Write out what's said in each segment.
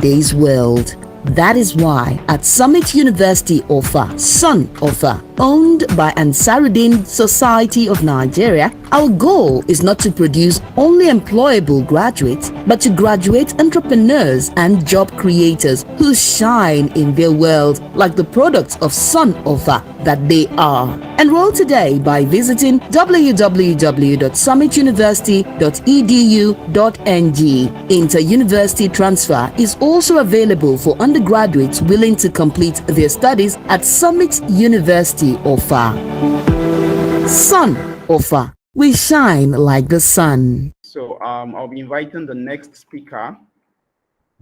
today's world. That is why at Summit University Offa, Sun Offa, owned by Ansaruddin Society of Nigeria, our goal is not to produce only employable graduates, but to graduate entrepreneurs and job creators who shine in their world like the products of Sun Offa that they are. Enroll today by visiting www.summituniversity.edu.ng. Inter-university transfer is also available for undergraduates willing to complete their studies at Summit University Offa. Sun Offa. We shine like the sun. So I'll be inviting the next speaker,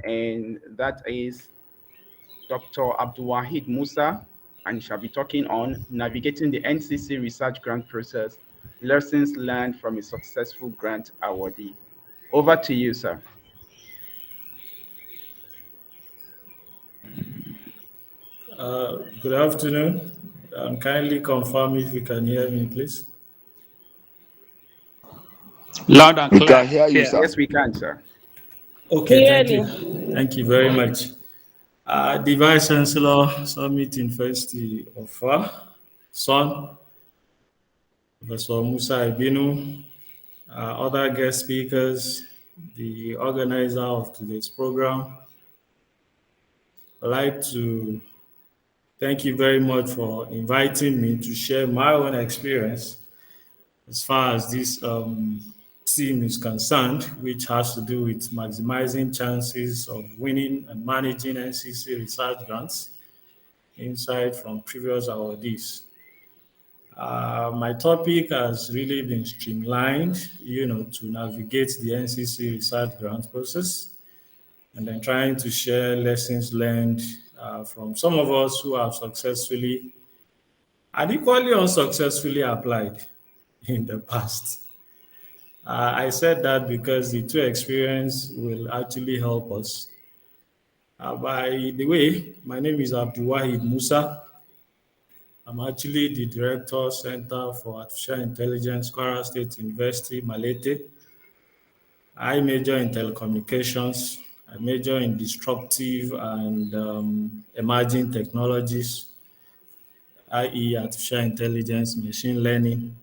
and that is Dr. Abdulwahid Musa, and he shall be talking on navigating the NCC research grant process, lessons learned from a successful grant awardee. Over to you, sir. Good afternoon. Kindly confirm if you can hear me, please. Loud and clear. We can hear you, sir. Yes, we can, sir. Okay, thank you. Thank you very much. The Vice Chancellor, Summit University of Son, Professor Musa Ibinu, other guest speakers, the organizer of today's program. I'd like to thank you very much for inviting me to share my own experience as far as this theme is concerned, which has to do with maximizing chances of winning and managing NCC research grants, insight from previous awardees. My topic has really been streamlined, to navigate the NCC research grant process, and then trying to share lessons learned from some of us who have successfully and equally unsuccessfully applied in the past. I said that because the two experience will actually help us. By the way, my name is Abdulwahid Musa. I'm actually the Director, Center for Artificial Intelligence, Kwara State University, Malete. I major in telecommunications. I major in disruptive and emerging technologies, i.e. artificial intelligence, machine learning.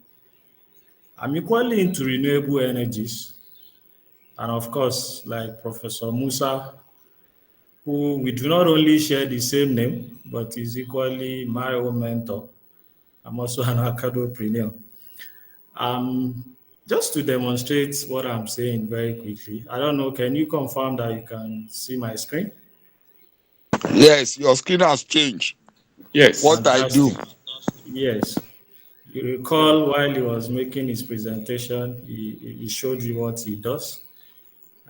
I'm equally into renewable energies. And of course, like Professor Musa, who we do not only share the same name, but is equally my own mentor. I'm also an acadopreneur. Just to demonstrate what I'm saying very quickly, I don't know, can you confirm that you can see my screen? Yes, your screen has changed. Yes. What Fantastic. I do. Yes. You recall while he was making his presentation, he showed you what he does.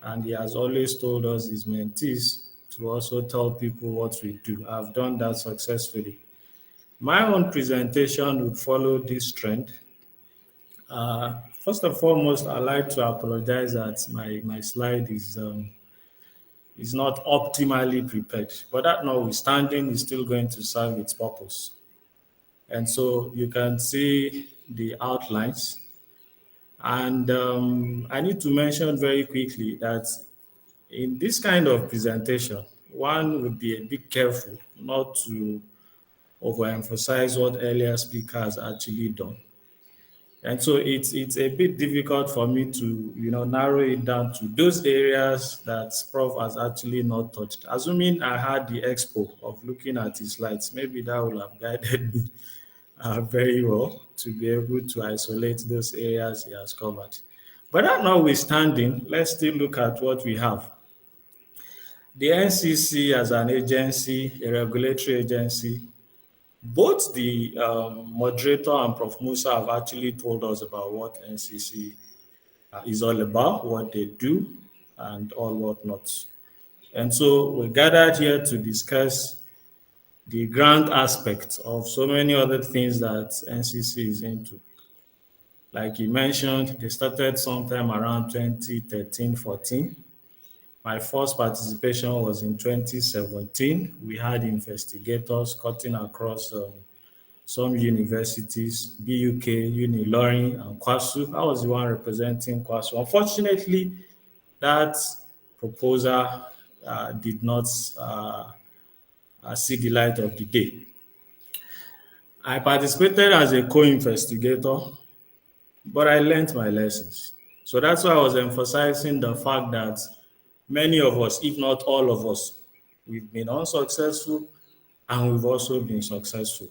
And he has always told us, his mentees, to also tell people what we do. I've done that successfully. My own presentation would follow this trend. First and foremost, I'd like to apologize that my slide is not optimally prepared, but that notwithstanding, is still going to serve its purpose. And so you can see the outlines. And I need to mention very quickly that in this kind of presentation, one would be a bit careful not to overemphasize what earlier speakers actually done. And so it's a bit difficult for me to narrow it down to those areas that Prof has actually not touched. Assuming I had the expo of looking at his slides, maybe that would have guided me very well to be able to isolate those areas he has covered. But that notwithstanding, let's still look at what we have. The NCC as an agency, a regulatory agency, both the moderator and Prof. Musa have actually told us about what NCC is all about, what they do, and all whatnots. And so we gathered here to discuss the grant aspect of so many other things that NCC is into. Like he mentioned, they started sometime around 2013-14. My first participation was in 2017. We had investigators cutting across some universities, BUK, Unilorin, and KWASU. I was the one representing KWASU. Unfortunately, that proposal did not see the light of the day. I participated as a co-investigator, but I learned my lessons. So that's why I was emphasizing the fact that many of us, if not all of us, we've been unsuccessful and we've also been successful.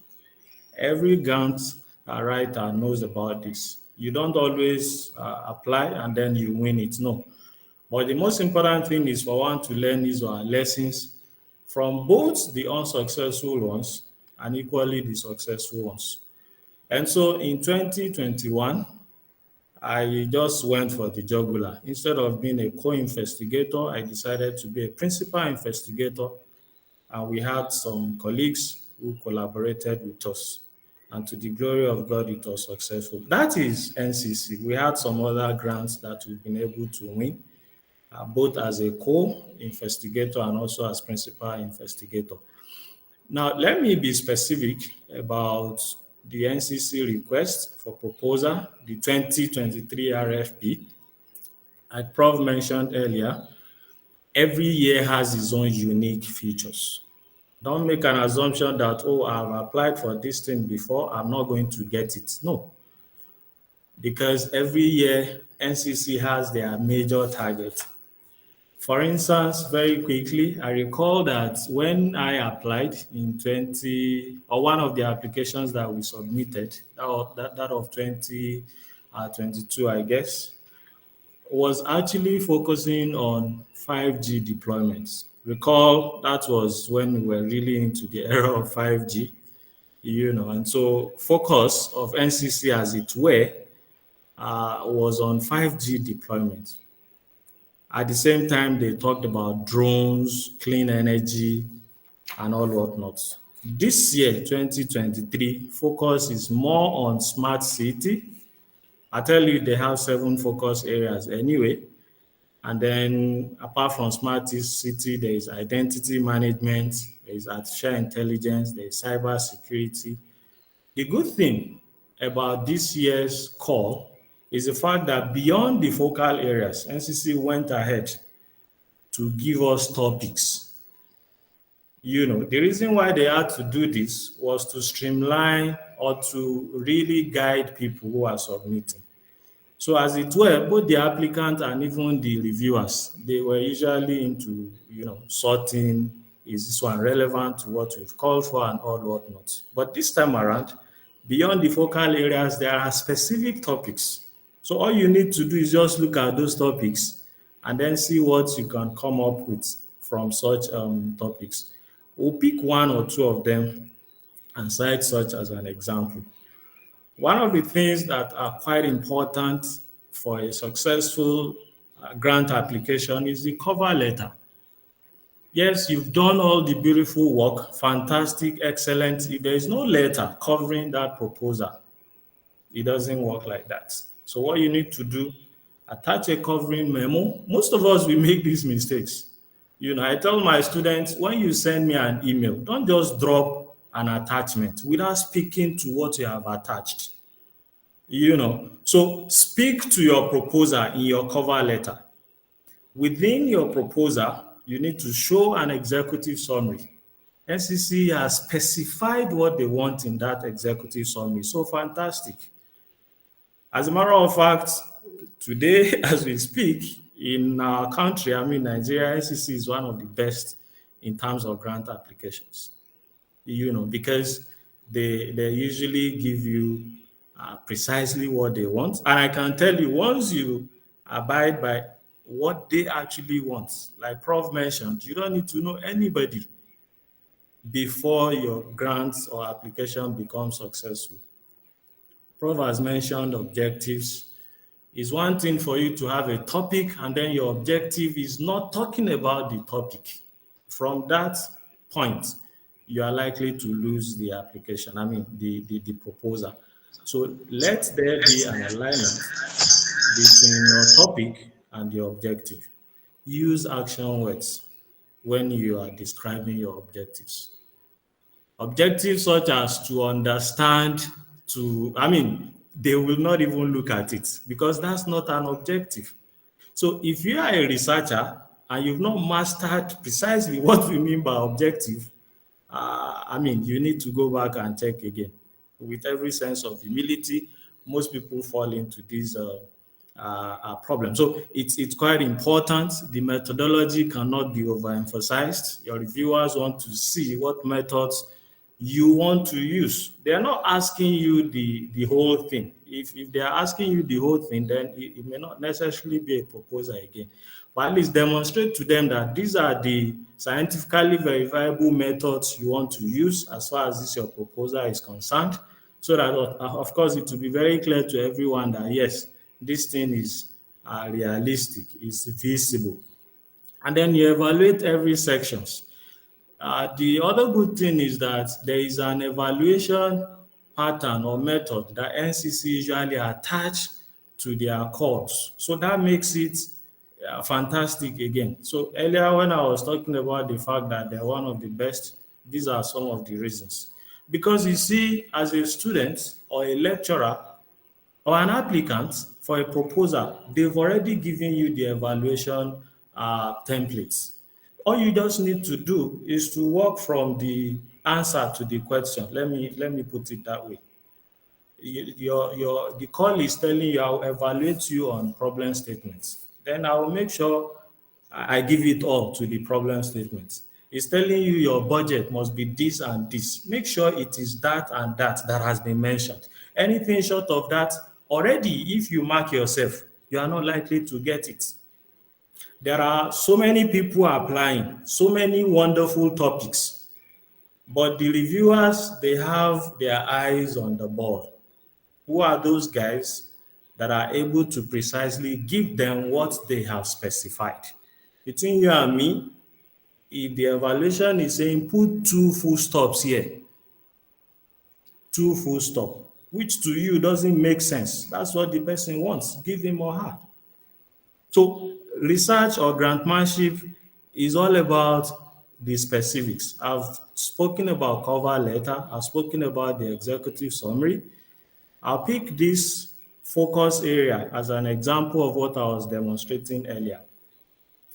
Every grant writer knows about this. You don't always apply and then you win it. No. But the most important thing is for one to learn these lessons from both the unsuccessful ones and equally the successful ones. And so in 2021, I just went for the jugular. Instead of being a co-investigator, I decided to be a principal investigator, and we had some colleagues who collaborated with us. And to the glory of God, it was successful. That is NCC. We had some other grants that we've been able to win, both as a co-investigator and also as principal investigator. Now, let me be specific about the NCC request for proposal, the 2023 RFP. As Prof mentioned earlier, every year has its own unique features. Don't make an assumption that, oh, I've applied for this thing before, I'm not going to get it. No. Because every year, NCC has their major target. For instance, very quickly, I recall that when I applied in one of the applications that we submitted, that of 2022, I guess, was actually focusing on 5G deployments. Recall that was when we were really into the era of 5G, and so focus of NCC, as it were, was on 5G deployment. At the same time, they talked about drones, clean energy, and all whatnot. This year, 2023, focus is more on smart city. I tell you, they have 7 focus areas anyway. And then apart from smart city, there is identity management, there is artificial intelligence, there is cyber security. The good thing about this year's call is the fact that beyond the focal areas, NCC went ahead to give us topics. The reason why they had to do this was to streamline or to really guide people who are submitting. So as it were, both the applicant and even the reviewers, they were usually into, sorting, is this one relevant to what we've called for and all whatnot. But this time around, beyond the focal areas, there are specific topics. So all you need to do is just look at those topics and then see what you can come up with from such topics. We'll pick 1 or 2 of them and cite such as an example. One of the things that are quite important for a successful grant application is the cover letter. Yes, you've done all the beautiful work, fantastic, excellent. If there is no letter covering that proposal, it doesn't work like that. So what you need to do, attach a covering memo. Most of us, we make these mistakes. I tell my students, when you send me an email, don't just drop an attachment without speaking to what you have attached. So speak to your proposal in your cover letter. Within your proposal, you need to show an executive summary. NCC has specified what they want in that executive summary. So fantastic. As a matter of fact, today, as we speak, in our country, Nigeria, NCC is one of the best in terms of grant applications, because they usually give you precisely what they want. And I can tell you, once you abide by what they actually want, like Prof mentioned, you don't need to know anybody before your grants or application becomes successful. Prof has mentioned objectives. It's one thing for you to have a topic and then your objective is not talking about the topic. From that point, you are likely to lose the application, the proposal. So let there be an alignment between your topic and your objective. Use action words when you are describing your objectives. Objectives such as to understand, they will not even look at it because that's not an objective. So if you are a researcher and you've not mastered precisely what we mean by objective, you need to go back and check again. With every sense of humility, most people fall into these problems. So it's quite important. The methodology cannot be overemphasized. Your reviewers want to see what methods you want to use. They are not asking you the whole thing. If they are asking you the whole thing, then it may not necessarily be a proposal again. But at least demonstrate to them that these are the scientifically verifiable methods you want to use as far as this your proposal is concerned, so that of course it will be very clear to everyone that yes, this thing is realistic, is visible. And then you evaluate every sections. The other good thing is that there is an evaluation pattern or method that NCC usually attach to their calls. So that makes it fantastic again. So earlier when I was talking about the fact that they're one of the best, these are some of the reasons. Because you see, as a student or a lecturer or an applicant for a proposal, they've already given you the evaluation templates. All you just need to do is to work from the answer to the question. Let me put it that way. The call is telling you I'll evaluate you on problem statements. Then I will make sure I give it all to the problem statements. It's telling you your budget must be this and this. Make sure it is that and that has been mentioned. Anything short of that, already if you mark yourself, you are not likely to get it. There are so many people applying, so many wonderful topics, but the reviewers, they have their eyes on the ball. Who are those guys that are able to precisely give them what they have specified? Between you and me, if the evaluation is saying put 2 full stops here, 2 full stop, which to you doesn't make sense. That's what the person wants. Give him or her. So research or grantmanship is all about the specifics. I've spoken about cover letter. I've spoken about the executive summary. I'll pick this focus area as an example of what I was demonstrating earlier,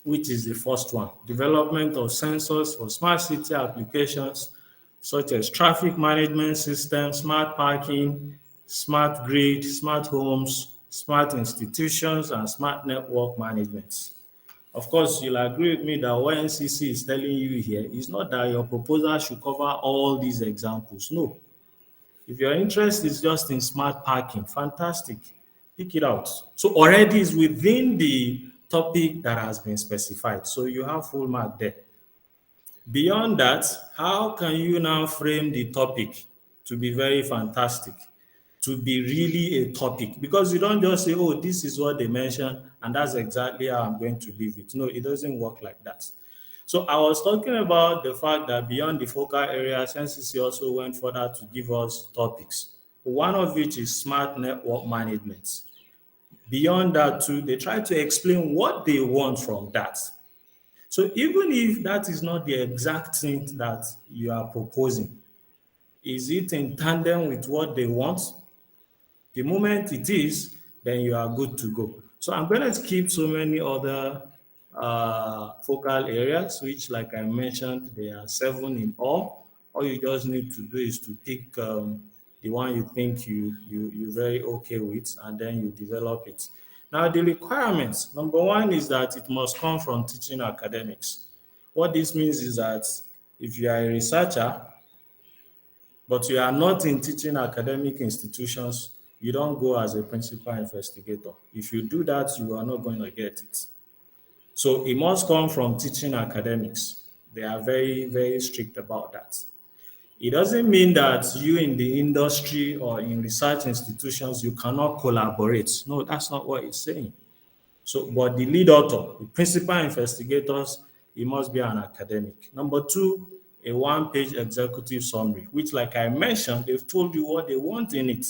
which is the first one: development of sensors for smart city applications such as traffic management systems, smart parking, smart grid, smart homes, smart institutions, and smart network management. Of course, you'll agree with me that what NCC is telling you here is not that your proposal should cover all these examples. No. If your interest is just in smart parking, fantastic, pick it out. So already is within the topic that has been specified. So you have full mark there. Beyond that, how can you now frame the topic to be very fantastic, to be really a topic? Because you don't just say, oh, this is what they mentioned, and that's exactly how I'm going to leave it. No, it doesn't work like that. So I was talking about the fact that beyond the focal areas, NCC also went further to give us topics, one of which is smart network management. Beyond that too, they try to explain what they want from that. So even if that is not the exact thing that you are proposing, is it in tandem with what they want? The moment it is, then you are good to go. So I'm going to skip so many other focal areas, which, like I mentioned, there are 7 in all. All you just need to do is to pick the one you think you're very okay with, and then you develop it. Now, the requirements, number 1 is that it must come from teaching academics. What this means is that if you are a researcher, but you are not in teaching academic institutions, you don't go as a principal investigator. If you do that, you are not going to get it. So it must come from teaching academics. They are very, very strict about that. It doesn't mean that you in the industry or in research institutions, you cannot collaborate. No, that's not what it's saying. So, but the lead author, the principal investigators, it must be an academic. Number 2, a 1-page executive summary, which, like I mentioned, they've told you what they want in it.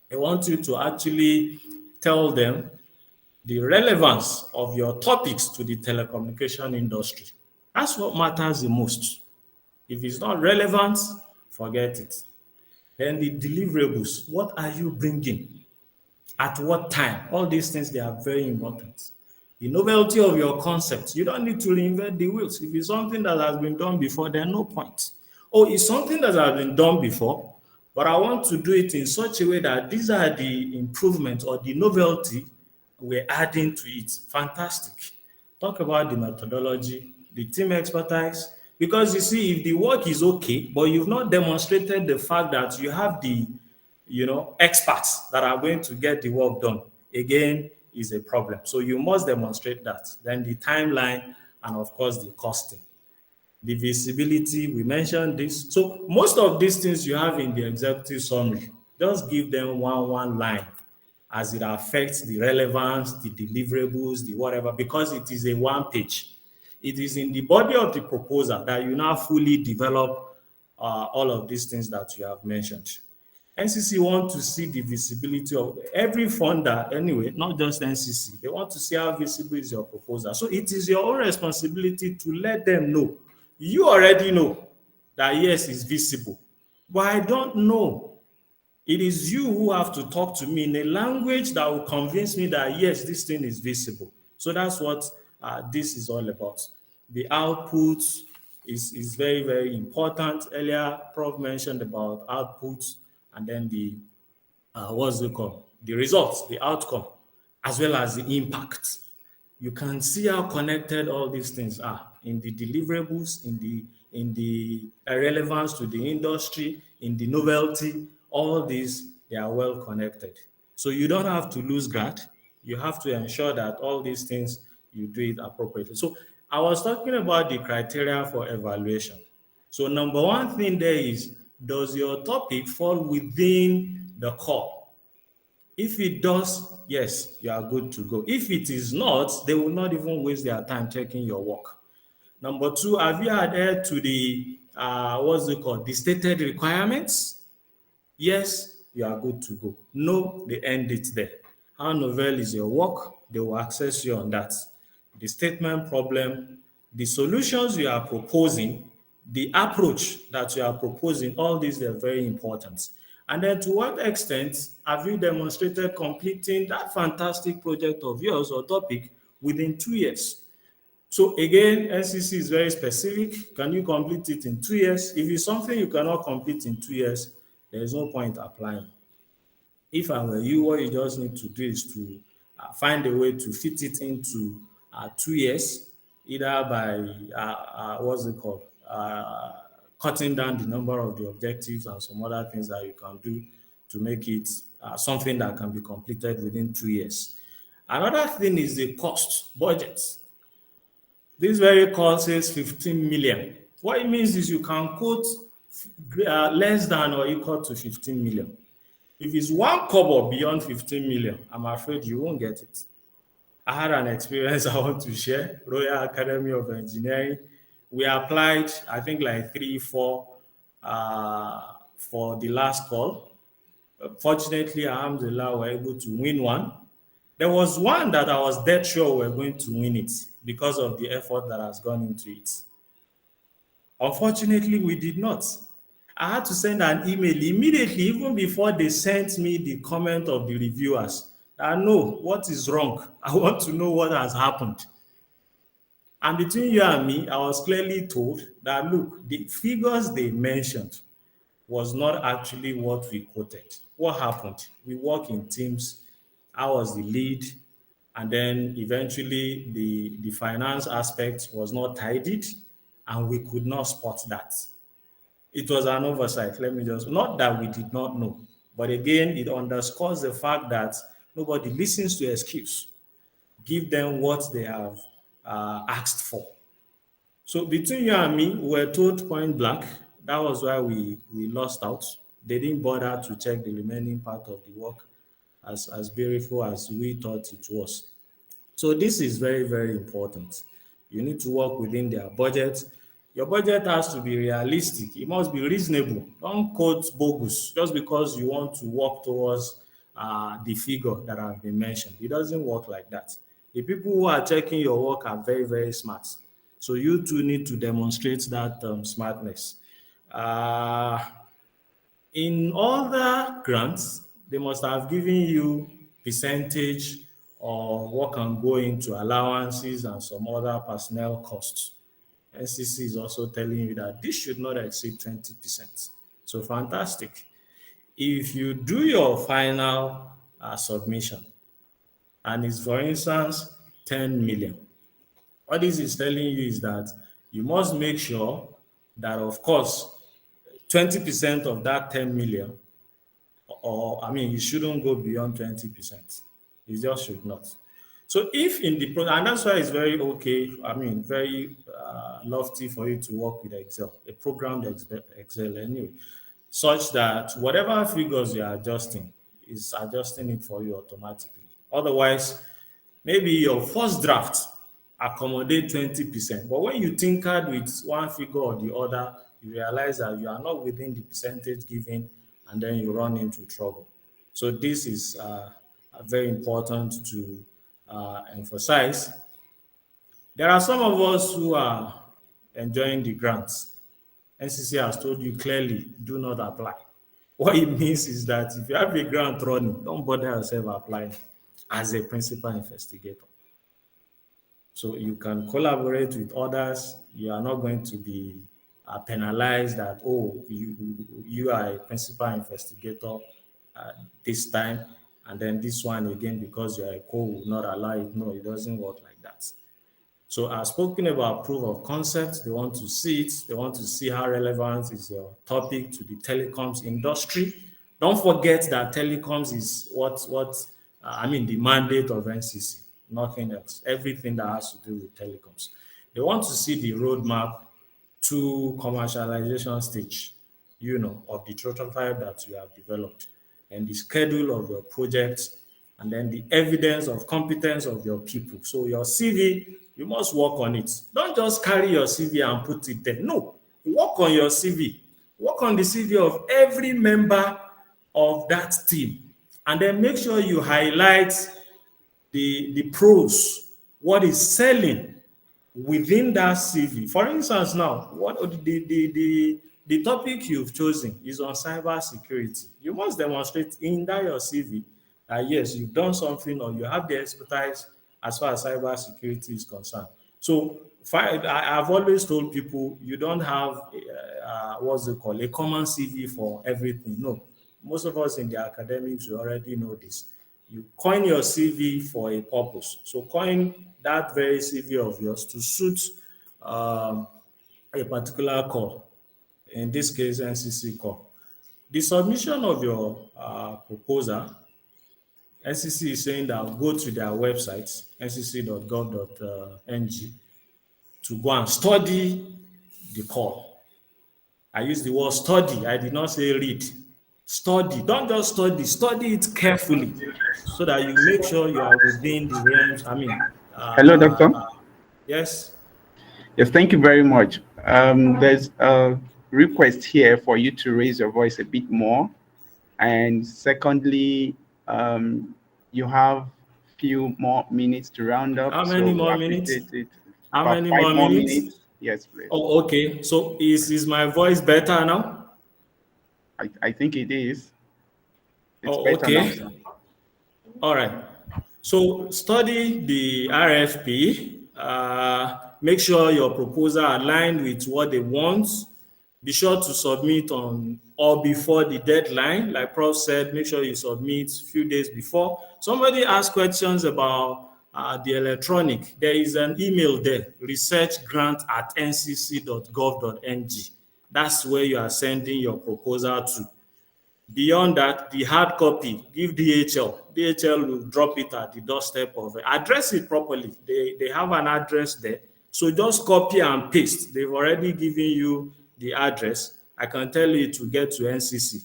They want you to actually tell them the relevance of your topics to the telecommunication industry. That's what matters the most. If it's not relevant, forget it. Then the deliverables, what are you bringing? At what time? All these things, they are very important. the novelty of your concept. You don't need to reinvent the wheels. If it's something that has been done before, then no point. Oh, it's something that has been done before, but I want to do it in such a way that these are the improvements or the novelty we're adding to it. Fantastic. Talk about the methodology, the team expertise, because you see, if the work is okay, but you've not demonstrated the fact that you have the experts that are going to get the work done, again, is a problem. So you must demonstrate that. Then the timeline and of course the costing. The visibility, we mentioned this. So most of these things you have in the executive summary, just give them one line as it affects the relevance, the deliverables, the whatever, because it is a one page. It is in the body of the proposal that you now fully develop all of these things that you have mentioned. NCC want to see the visibility of every funder anyway, not just NCC. They want to see how visible is your proposal. So it is your own responsibility to let them know. You already know that yes, it's visible, but I don't know. It is you who have to talk to me in a language that will convince me that yes, this thing is visible. So that's what this is all about. The output is very, very important. Earlier, Prof mentioned about outputs and then the what's it called? The results, the outcome, as well as the impact. You can see how connected all these things are in the deliverables, in the relevance to the industry, in the novelty. All these, they are well connected. So you don't have to lose guard. You have to ensure that all these things, you do it appropriately. So I was talking about the criteria for evaluation. So number one thing there is, does your topic fall within the core? If it does, yes, you are good to go. If it is not, they will not even waste their time checking your work. Number two, have you adhered to the, the stated requirements? Yes, you are good to go. No, they end it there. How novel is your work? They will access you on that. The statement problem, the solutions you are proposing, the approach that you are proposing, all these are very important. And then to what extent have you demonstrated completing that fantastic project of yours or topic within 2 years? So again, NCC is very specific. Can you complete it in 2 years? If it's something you cannot complete in 2 years, there is no point applying. If I were you, what you just need to do is to find a way to fit it into 2 years, either by cutting down the number of the objectives and some other things that you can do to make it something that can be completed within 2 years. Another thing is the cost budget. This very call says 15 million. What it means is you can quote less than or equal to 15 million. If it's one kobo beyond 15 million, I'm afraid you won't get it. I had an experience I want to share, Royal Academy of Engineering. We applied, I think like 3, 4 for the last call. Fortunately, alhamdulillah, we were able to win one. There was one that I was dead sure we were going to win it because of the effort that has gone into it. Unfortunately, we did not. I had to send an email immediately, even before they sent me the comment of the reviewers. I know what is wrong. I want to know what has happened. And between you and me, I was clearly told that, look, the figures they mentioned was not actually what we quoted. What happened? We work in teams. I was the lead. And then eventually the finance aspect was not tidied and we could not spot that. It was an oversight. Not that we did not know, but again, it underscores the fact that nobody listens to excuse. Give them what they have asked for. So between you and me, we were told point blank. That was why we lost out. They didn't bother to check the remaining part of the work as beautiful as we thought it was. So this is very, very important. You need to work within their budget. Your budget has to be realistic. It must be reasonable. Don't quote bogus just because you want to work towards the figure that have been mentioned. It doesn't work like that. The people who are checking your work are very, very smart. So you too need to demonstrate that smartness. In other grants, they must have given you percentage or what can go into allowances and some other personnel costs. NCC is also telling you that this should not exceed 20%. So fantastic. If you do your final submission and it's, for instance, 10 million, what this is telling you is that you must make sure that, of course, 20% of that 10 million, or I mean, you shouldn't go beyond 20%. You just should not. So if in the and that's why it's very okay, I mean, very lofty for you to work with Excel, a programmed Excel anyway, such that whatever figures you are adjusting is adjusting it for you automatically. Otherwise, maybe your first draft accommodate 20%, but when you tinkered with one figure or the other, you realize that you are not within the percentage given, and then you run into trouble. So this is very important to emphasize. There are some of us who are enjoying the grants. NCC has told you clearly, do not apply. What it means is that if you have a grant running, don't bother yourself applying as a principal investigator. So you can collaborate with others. You are not going to be penalized that, oh, you are a principal investigator this time, and then this one again, because you are a co, will not allow it. No, it doesn't work like that. So I've spoken about proof of concept. They want to see it. They want to see how relevant is your topic to the telecoms industry. Don't forget that telecoms is the mandate of NCC, nothing else. Everything that has to do with telecoms. They want to see the roadmap to commercialization stage, of the prototype that you have developed, and the schedule of your projects, and then the evidence of competence of your people. So your CV, you must work on it. Don't just carry your CV and put it there. No, work on your CV. Work on the CV of every member of that team. And then make sure you highlight the pros, what is selling within that CV. For instance, now, what the topic you've chosen is on cyber security. You must demonstrate in that your CV that yes, you've done something or you have the expertise as far as cyber security is concerned. So I've always told people you don't have a common CV for everything. No, most of us in the academics, we already know this. You coin your CV for a purpose. So coin that very CV of yours to suit a particular call. In this case, NCC call. The submission of your proposal, NCC is saying that go to their website, ncc.gov.ng, to go and study the call. I use the word study. I did not say read. Study. Don't just study it carefully so that you make sure you are within the realms. Hello, Doctor. Yes. Yes, thank you very much. There's a request here for you to raise your voice a bit more. And secondly, you have few more minutes to round up. How many more minutes? How many more minutes? Yes, please. Oh, okay. So is my voice better now? I think it is. It's Oh, better okay. now. All right. So study the RFP. Make sure your proposal aligned with what they want. Be sure to submit on or before the deadline. Like Prof said, make sure you submit a few days before. Somebody asked questions about the electronic. There is an email there, researchgrant@ncc.gov.ng. That's where you are sending your proposal to. Beyond that, the hard copy, give DHL. DHL will drop it at the doorstep of it. Address it properly. They have an address there. So just copy and paste. They've already given you the address. I can tell you to get to NCC.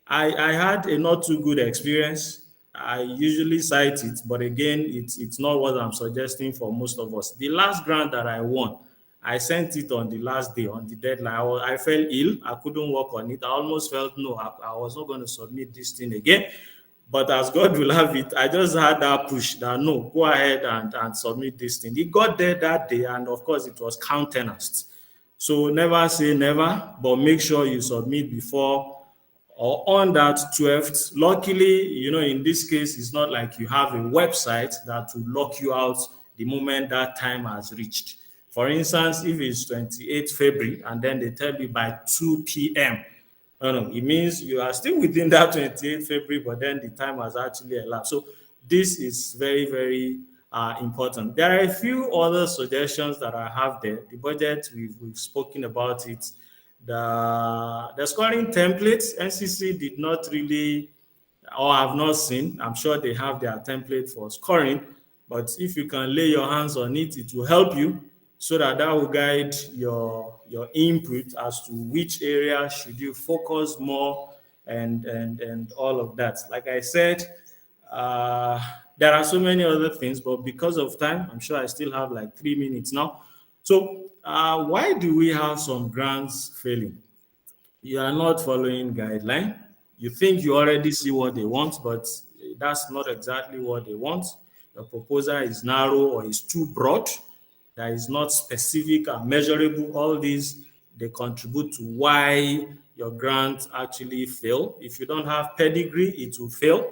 I had a not too good experience. I usually cite it, but again, it's not what I'm suggesting for most of us. The last grant that I won, I sent it on the last day, on the deadline. I fell ill. I couldn't work on it. I almost felt, no, I was not going to submit this thing again. But as God will have it, I just had that push that, no, go ahead and submit this thing. It got there that day, and of course, it was countenanced. So never say never, but make sure you submit before or on that 12th. Luckily, in this case, it's not like you have a website that will lock you out the moment that time has reached. For instance, if it's 28th February and then they tell you by 2 p.m., no, it means you are still within that 28th February, but then the time has actually elapsed. So this is very, very important. There are a few other suggestions that I have there. The budget, we've spoken about it. The scoring templates, NCC did not really, or have not seen. I'm sure they have their template for scoring, but if you can lay your hands on it, it will help you so that will guide your input as to which area should you focus more and all of that. Like I said, there are so many other things, but because of time, I'm sure I still have like 3 minutes now. So why do we have some grants failing? You are not following guideline. You think you already see what they want, but that's not exactly what they want. The proposal is narrow or is too broad. That is not specific and measurable. All these, they contribute to why your grant actually fail. If you don't have pedigree, it will fail.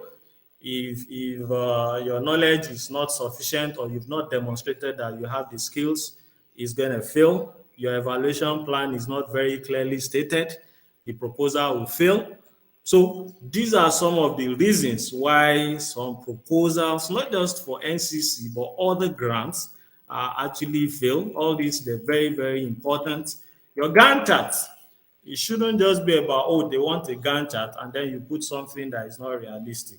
If your knowledge is not sufficient or you've not demonstrated that you have the skills, it's going to fail. Your evaluation plan is not very clearly stated, the proposal will fail. So these are some of the reasons why some proposals, not just for NCC, but other grants, actually fail. All these, they're very, very important. Your Gantt chart, it shouldn't just be about, oh, they want a Gantt chart, and then you put something that is not realistic.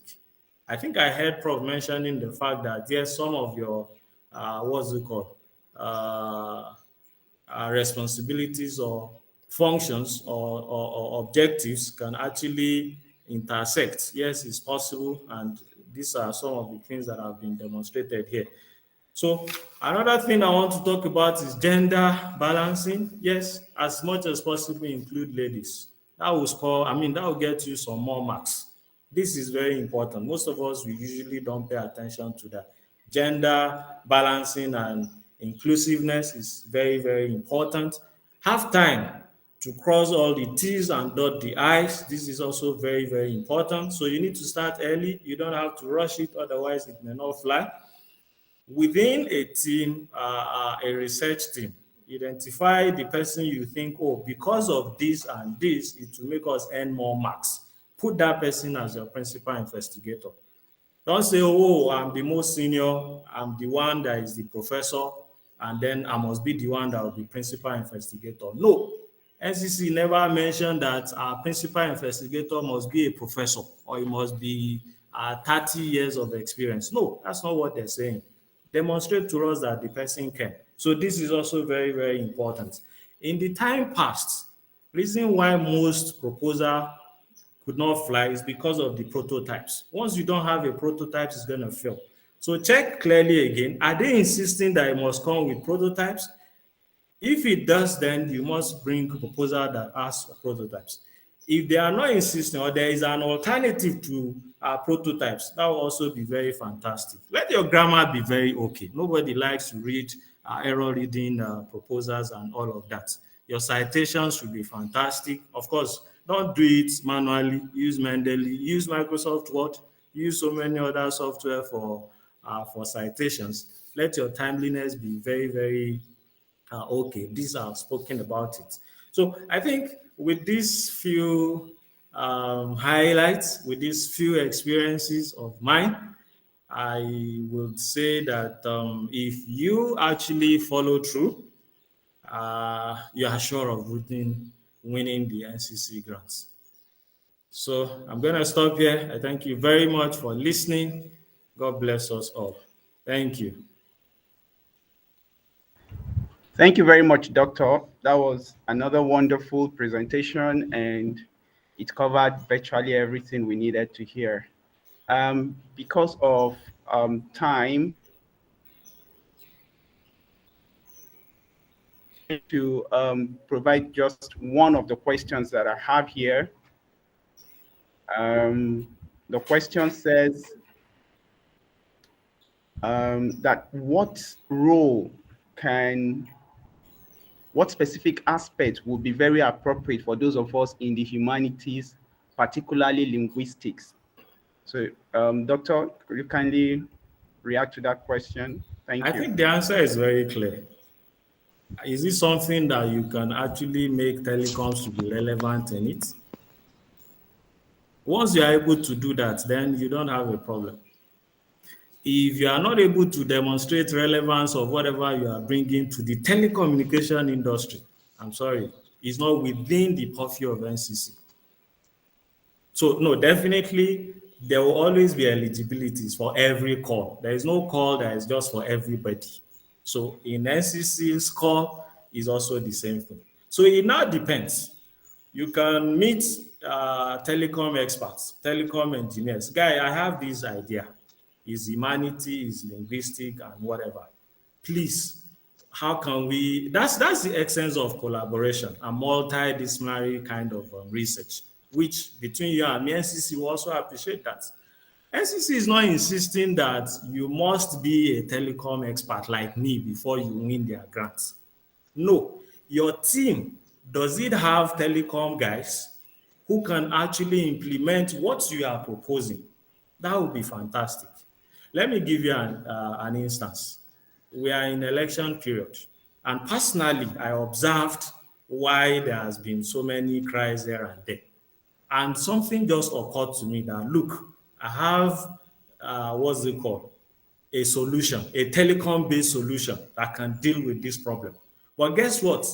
I think I heard Prof mentioning the fact that, yes, some of your, what's it called, responsibilities or functions or objectives can actually intersect. Yes, it's possible, and these are some of the things that have been demonstrated here. So another thing I want to talk about is gender balancing. Yes, as much as possible, include ladies. That will score, that will get you some more marks. This is very important. Most of us, we usually don't pay attention to that. Gender balancing and inclusiveness is very, very important. Have time to cross all the T's and dot the I's. This is also very, very important. So you need to start early. You don't have to rush it, otherwise it may not fly. Within a team, a research team, identify the person you think, oh, because of this and this, it will make us earn more marks. Put that person as your principal investigator. Don't say, oh, I'm the most senior, I'm the one that is the professor, and then I must be the one that will be principal investigator. No, NCC never mentioned that our principal investigator must be a professor or he must be 30 years of experience. No, that's not what they're saying. Demonstrate to us that the person can. So this is also very, very important. In the time past, reason why most proposal could not fly is because of the prototypes. Once you don't have a prototype, it's going to fail. So check clearly again. Are they insisting that it must come with prototypes? If it does, then you must bring a proposal that has prototypes. If they are not insisting, or there is an alternative to prototypes, that will also be very fantastic. Let your grammar be very okay. Nobody likes to read error reading proposals and all of that. Your citations should be fantastic. Of course, don't do it manually. Use Mendeley, use Microsoft Word, use so many other software for citations. Let your timeliness be very, very okay. These are spoken about it. So I think with these few highlights, with these few experiences of mine, I would say that if you actually follow through, you are sure of winning the NCC grants. So I'm going to stop here. I thank you very much for listening. God bless us all. Thank you. Thank you very much, Doctor. That was another wonderful presentation, and it covered virtually everything we needed to hear. Because of time, to provide just one of the questions that I have here. The question says that what specific aspect would be very appropriate for those of us in the humanities particularly linguistics. So, Doctor, could you kindly react to that question? Thank I you. think the answer is very clear. Is it something that you can actually make telecoms to be relevant in it? Once you are able to do that, then you don't have a problem. If you are not able to demonstrate relevance of whatever you are bringing to the telecommunication industry, I'm sorry, it's not within the purview of NCC. So no, definitely there will always be eligibilities for every call. There is no call that is just for everybody. So in NCC's call is also the same thing. So it now depends. You can meet telecom experts, telecom engineers. Guy, I have this idea. Is humanity, is linguistic, and whatever. Please, how can we? That's the essence of collaboration and multidisciplinary kind of research, which between you and me, NCC will also appreciate that. NCC is not insisting that you must be a telecom expert like me before you win their grants. No, your team, does it have telecom guys who can actually implement what you are proposing? That would be fantastic. Let me give you an instance. We are in election period, and personally, I observed why there has been so many cries here and there. And something just occurred to me that, look, I have, what's it called? A solution, a telecom-based solution that can deal with this problem. But guess what?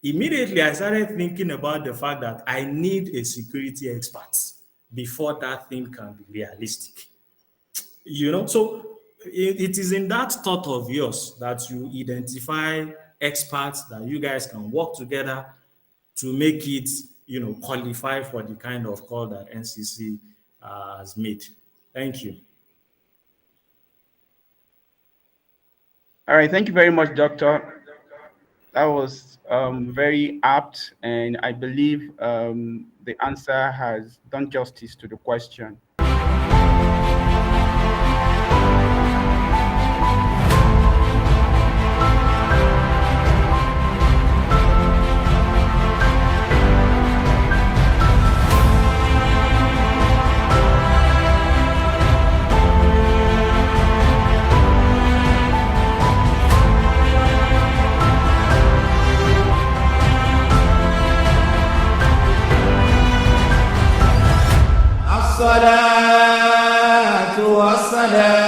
Immediately, I started thinking about the fact that I need a security expert before that thing can be realistic. So it is in that thought of yours that you identify experts that you guys can work together to make it, qualify for the kind of call that NCC has made. Thank you. All right, thank you very much, Doctor. That was very apt, and I believe the answer has done justice to the question. الصلاة والسلام